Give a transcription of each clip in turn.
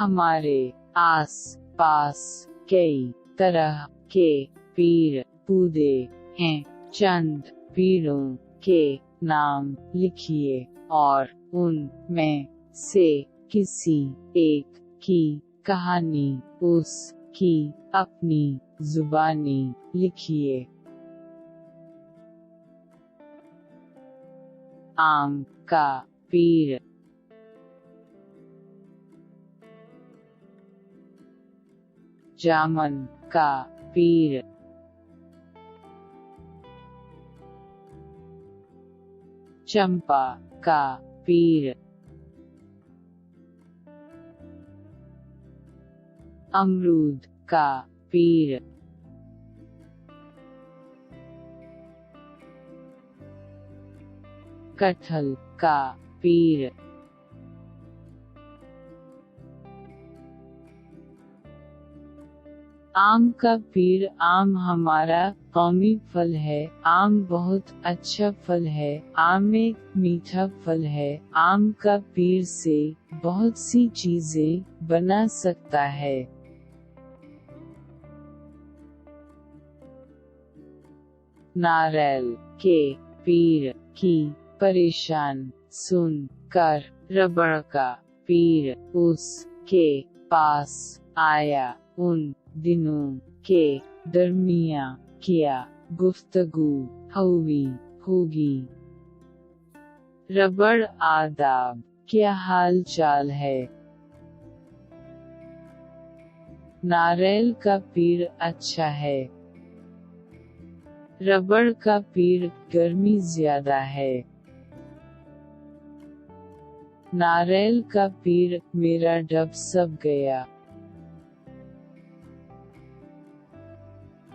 हमारे आस पास कई तरह के पेड़ पौधे हैं। चंद पेड़ों के नाम लिखिए और उन में से किसी एक की कहानी उसकी अपनी जुबानी लिखिए। आम का पेड़, जामुन का पेड़, चंपा का पेड़, अमरूद का पेड़, कटहल का पेड़, आम का पेड़। आम हमारा कौमी फल है। आम बहुत अच्छा फल है। आम एक मीठा फल है। आम का पेड़ से बहुत सी चीजें बना सकता है। नारियल के पेड़ की परेशान सुन कर रबड़ का पेड़ उसके पास आया। उन दिनों के दरमिया क्या गुफ्तगू हुई होगी। रबड़ आदाब, क्या हाल चाल है? नारियल का पेड़ अच्छा है। रबड़ का पेड़ गर्मी ज्यादा है। नारियल का पेड़ मेरा डब सब गया।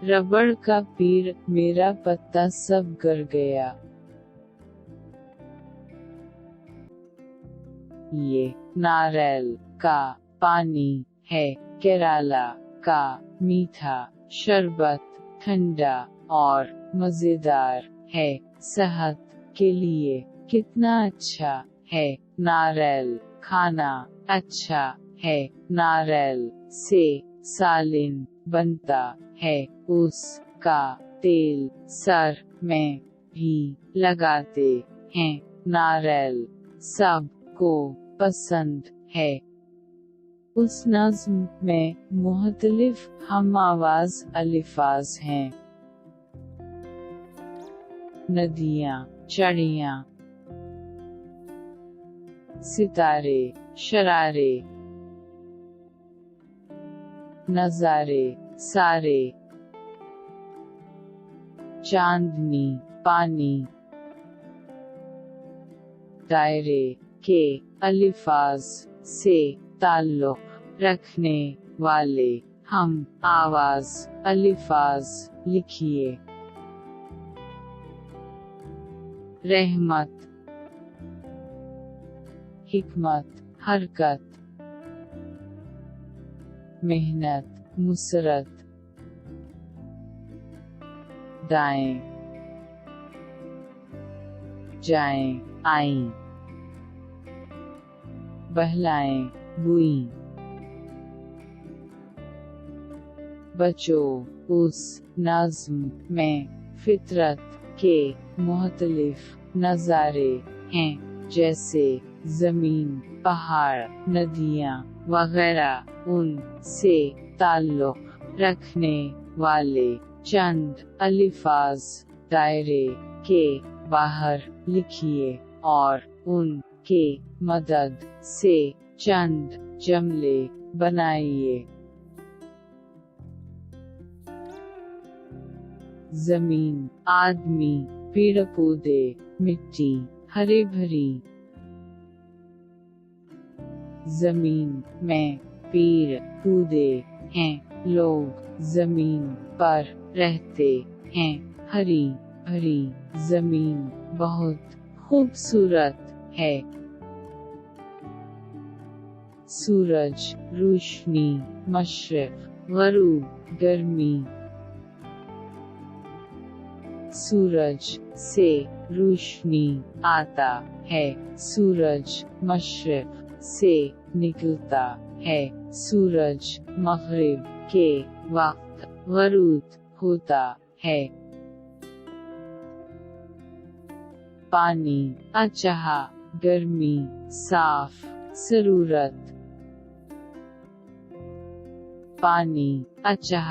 रबड़ का पेड़ मेरा पत्ता सब गर गया। ये नारियल का पानी है। केरला का मीठा शरबत ठंडा और मजेदार है। सेहत के लिए कितना अच्छा है। नारियल खाना अच्छा है। नारियल से सालिन बनता है। उसका तेल सर में भी लगाते हैं। नारियल सबको पसंद है। उस नज़्म में मुख्तलिफ हम आवाज अलिफाज हैं। नदियाँ, चिड़ियाँ, सितारे, शरारे, नजारे सारे, चांदनी, पानी, दायरे के अलिफाज से ताल्लुक रखने वाले हम आवाज अलिफाज लिखिए। रहमत, हिकमत, हरकत, मेहनत, मुसरत, दाएं, जाएं, आईं, बहलाएं, बुईं, बचो। उस नज़्म में फितरत के मुख्तलिफ नज़ारे हैं, जैसे ज़मीन, पहाड़, नदियाँ वगैरह। उन से ताल्लुक रखने वाले चंद अलिफाज दायरे के बाहर लिखिए और उन के मदद से चंद जुमले बनाइए। जमीन, आदमी, पेड़ पौधे, मिट्टी, हरे भरी। जमीन में पेड़ पौधे हैं। लोग जमीन पर रहते हैं। हरी भरी जमीन बहुत खूबसूरत है। सूरज, रोशनी, मशरिक, गरूब, गर्मी। सूरज से रोशनी आता है। सूरज, मशरिक, से निकलता है। सूरज मग़रिब के वक्त ग़रूब होता है। पानी अचाह गर्मी साफ ज़रूरत। पानी अचाह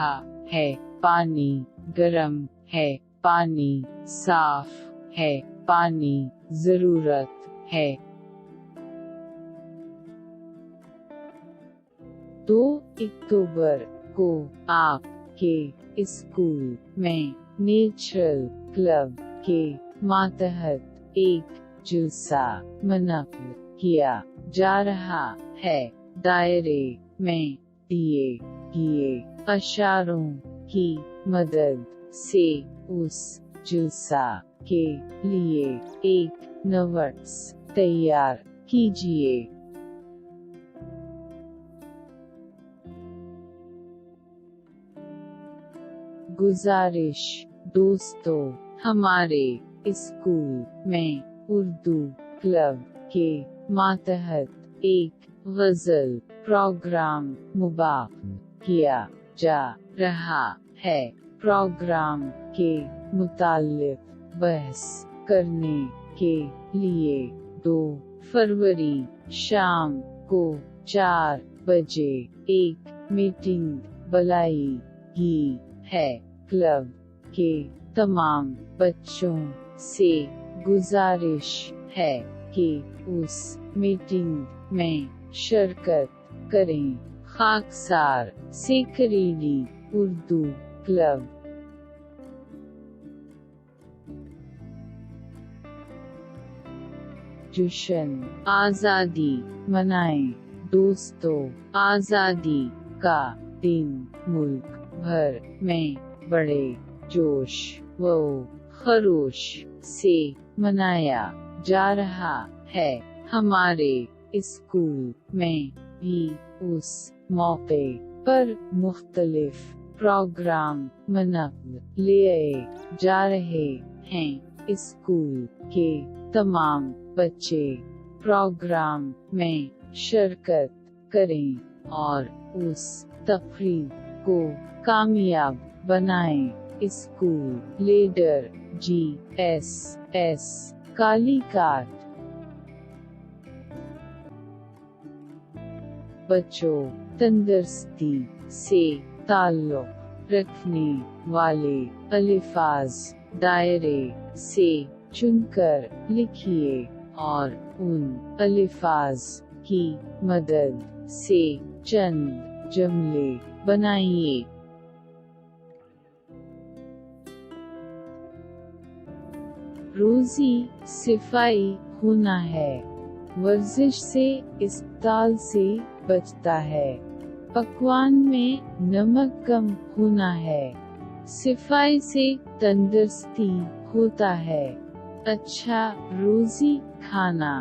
है, पानी गरम है, पानी साफ है, पानी ज़रूरत है। 2 अक्टूबर को आपके स्कूल में नेचरल क्लब के मातहत एक जुलसा मुनक़्क़िद किया जा रहा है। दायरे में दिए गए इशारों की मदद से उस जुलसा के लिए एक नोट्स तैयार कीजिए। गुजारिश दोस्तों, हमारे स्कूल में उर्दू क्लब के मातहत एक गज़ल प्रोग्राम मुनक़्क़िद किया जा रहा है। प्रोग्राम के मुताल्लिक़ बहस करने के लिए 2 फरवरी शाम को 4 बजे एक मीटिंग बुलाई गई है। क्लब के तमाम बच्चों से गुजारिश है कि उस मीटिंग में शिरकत करें। खाकसार से करीडी उर्दू क्लब। जश्न आज़ादी मनाएं दोस्तों। आज़ादी का दिन मुल्क भर में बड़े जोश व खरोश से मनाया जा रहा है। हमारे स्कूल में भी उस मौके पर मुख्तलिफ प्रोग्राम मुनक़्क़िद किए जा रहे हैं। स्कूल के तमाम बच्चे प्रोग्राम में शिरकत करें और उस तक़रीब को कामयाब बनाएं। School leader GSS कालीकाट। बच्चों, तंदुरुस्ती से ताल्लुक़ रखने वाले अल्फाज दायरे से चुनकर लिखिए और उन अल्फाज की मदद से चंद जुमले बनाइए। रोज़ी सफाई होना है। वर्जिश से अस्पताल से बचता है। पकवान में नमक कम होना है। सफाई से तंदुरुस्ती होता है। अच्छा रोज़ी खाना।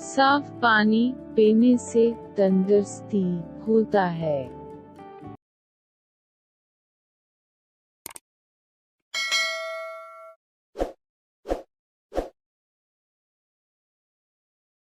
साफ पानी पीने से तंदुरुस्ती होता है।